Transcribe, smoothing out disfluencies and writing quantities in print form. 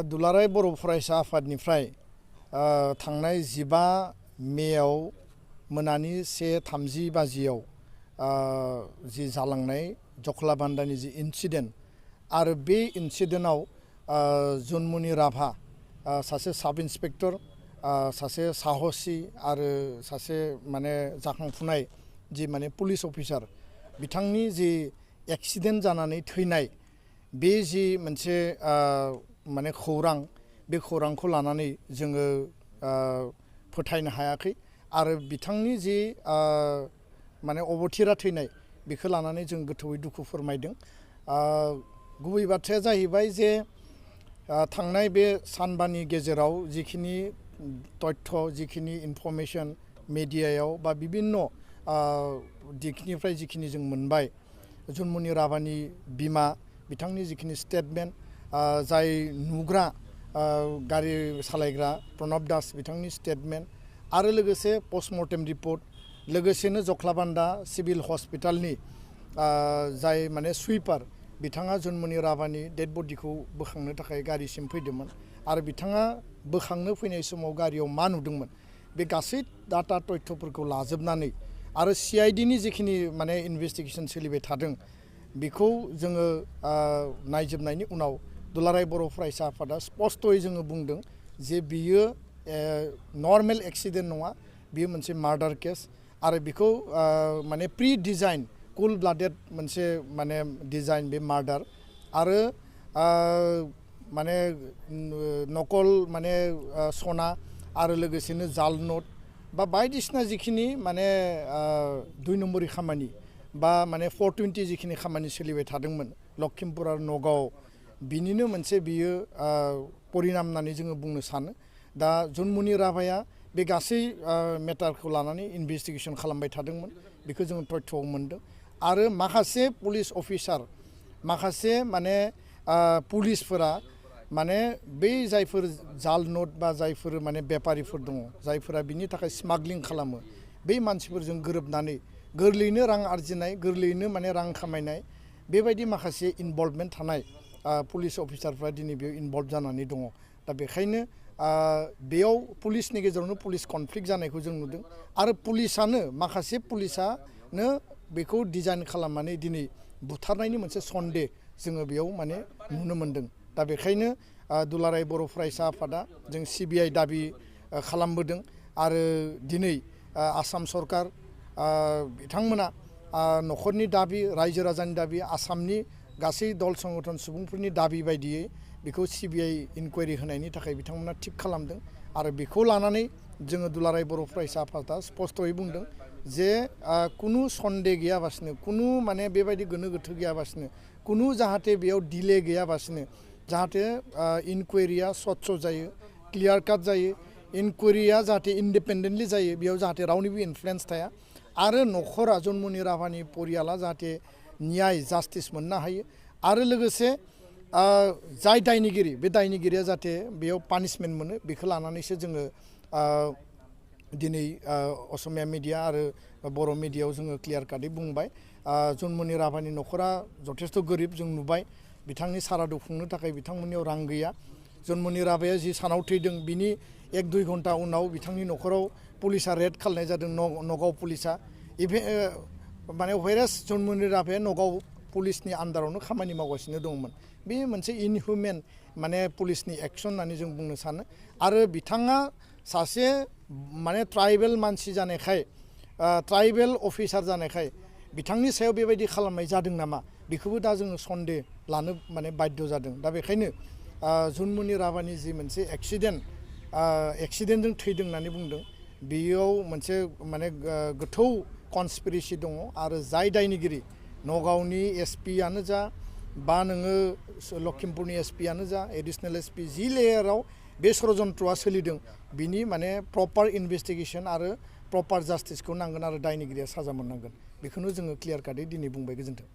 दुलाराय बर' फरायसा आफादनिफ्राय थांनाय 15 मेआव मोनानि 1:30 बाजियाव जि जालांनाय जखलाबान्दानि जि इन्सिडेन्ट आरो बे इन्सिडेन्टआव जुनमुनि राभा सासे साब इन्सपेक्टर सासे साहसी आरो सासे माने जाखांफुनाय जि माने पुलिस अफिसार बिथांनि जि एक्सिडेन्ट जानानै थैनाय बे जि मोनसे माने खौरां बे खौरांखौ लानानै जोङो फोथायनो हायाखै आरो बिथांनि जि माने अबथिरा थैनाय बेखौ लानानै जों गोथौयै दुखु फोरमायदों। गुबै बाथ्राया जाहैबाय जे थांनाय बे सानबानि गेजेराव जिखिनि तथ्य जिखिनि इनफरमेशन मेडियायाव बा बिभिन्न दिगनिफ्राय जिखिनि जों मोनबाय जुनमुनि राभानि बिमा बिथांनि जिखिनि स्टेटमेन्ट जाय नुग्रा गारि सालायग्रा प्रणब दास बिथांनि स्टेटमेन्ट आरो लोगोसे पस्टमर्टेम रिपर्ट लोगोसेनो जखलाबान्दा सिभिल हस्पिटालनि जाय माने सुइपार बिथाङा जुनमुनि राभानि डेड बडिखौ बोखांनो थाखाय गारिसिम फैदोंमोन आरो बिथाङा बोखांनो फैनाय समाव गारियाव मा नुदोंमोन बे गासै डाटा तथ्यफोरखौ लाजोबनानै आरो CIDनि जिखिनि माने इनभेस्टिगेसन सोलिबाय थादों बेखौ जोङो नायजोबनायनि उनाव दुलाराय बर' फरायसा आफादा स्पष्टयै जोङो बुंदों जे बियो नर्मेल एक्सिडेन्ट नङा बियो मोनसे मार्डार केस आरो बेखौ माने प्रि डिजाइन कुल ब्लाडेड मोनसे माने डिजाइन बे मार्डार आरो माने नकल माने सना आरो लोगोसेनो जाल नोट बा बायदिसिना जिखिनि माने 2 नम्बरनि खामानि बा माने 420 जिखिनि खामानि सोलिबाय थादोंमोन लखिमपुर आरो नगाव बिनिनो मोनसे बियो परिनाम होननानै जोङो बुंनो सानो। दा जुनमुनि राभाया बे गासै मेटारखौ लानानै इनभेस्टिगेसन खालामबाय थादोंमोन बेखौ जोङो तथ्यआव मोनदों आरो माखासे पुलिस अफिसार माखासे माने पुलिसफोरा माने बै जायफोर जाल नोट बा जायफोर माने बेपारिफोर दङ जायफोरा बिनि थाखाय स्मागलिं खालामो बै मानसिफोरजों गोरोबनानै गोरलैयैनो रां आरजिनाय गोरलैयैनो माने रां खामायनाय बेबायदि माखासे इनभल्भमेन्ट थानाय पुलिस अफिसारफ्रा दिनै बेयाव इनभल्भ जानानै दङ। दा बेखायनो बेयाव पुलिसनि गेजेरावनो पुलिस कनफ्लिक्ट जानायखौ जों नुदों आरो पुलिसानो माखासे पुलिसानो बेखौ डिजाइन खालामनानै दिनै बुथारनायनि मोनसे सन्देह जोङो बेयाव माने नुनो मोनदों। दा बेखायनो दुलाराय बर' फरायसा आफादा जों CBI दाबि खालामबोदों आरो दिनै आसाम सरकार बिथांमोना न'खरनि दाबि रायजो राजानि दाबि आसामनि गासै दल संगठन सुबुंफोरनि दाबि बायदियै बेखौ CBI इनकुवारि होनायनि थाखाय बिथांमोना थिग खालामदों आरो बेखौ लानानै जोङो दुलाराय बर' फरायसा आफादा स्पष्टयै बुंदों जे कुनु सन्देह गैयाबासिनो कुनु माने बेबायदि गोनो गोथो गैयाबासिनो कुनु जाहाथे बेयाव डिले गैयाबासिनो जाहाथे इनकुवारिया स्वच्छ जायो क्लियार काट जायो इनकुवारिया जाहाथे इन्डिपेन्डेन्टलि जायो बेयाव जाहाथे रावनिबो इनफ्लुयेन्स थाया आरो न'खरा जुनमुनि राभानि परियाला जाहाथे न्याय जास्टिस मोननो हायो आरो लोगोसे जाय दायनिगिरि बे दायनिगिरिया जाहाथे बेयाव पानिशमेन्ट मोनो बेखौ लानानैसो जोङो दिनै असमिया मिडिया आरो बर' मिडियायाव जोङो क्लियार काटै बुंबाय जुनमुनि राभानि न'खरा जथेस्थ' गोरिब जों नुबाय बिथांनि सारादु खुंनो थाखाय बिथांमोननियाव रां गैया जुनमुनि राभाया जि सानाव थैदों बिनि 1-2 घन्टा उनाव बिथांनि न'खराव पुलिसा रेड खालामनाय जादों नगाव पुलिसा माने व्हेरेस जुनमुनि राभाया नगाव पुलिसनि आन्दारावनो खामानि मावगासिनो दंमोन बे मोनसे इनहिउमेन माने पुलिसनि एक्सन होननानै जों बुंनो सानो आरो बिथाङा सासे माने ट्राइबेल मानसि जानायखाय ट्राइबेल अफिसार जानायखाय बिथांनि सायाव बेबायदि खालामनाय जादों नामा बेखौबो दा जोङो सन्देह लानो माने बाध्य जादों। दा बेखायनो जुनमुनि राभानि जि मोनसे एक्सिडेन्टजों थैदों होननानै बुंदों बेयाव मोनसे माने गोथौ कनस्पिरेसि दङ आरो जाय दायनिगिरि नगावनि SP-यानो जा बा नोङो लखिमपुरनि SP-यानो जा एडिसनेल SP जि लेयाराव बे षड़यन्त्रआ सोलिदों बिनि माने प्रपार इनभेस्टिगेसन आरो प्रपार जास्टिसखौ नांगोन आरो दायनिगिरिया साजा मोननांगोन बेखौनो जोङो क्लियार काटै दिनै बुंबाय। गोजोन्थों।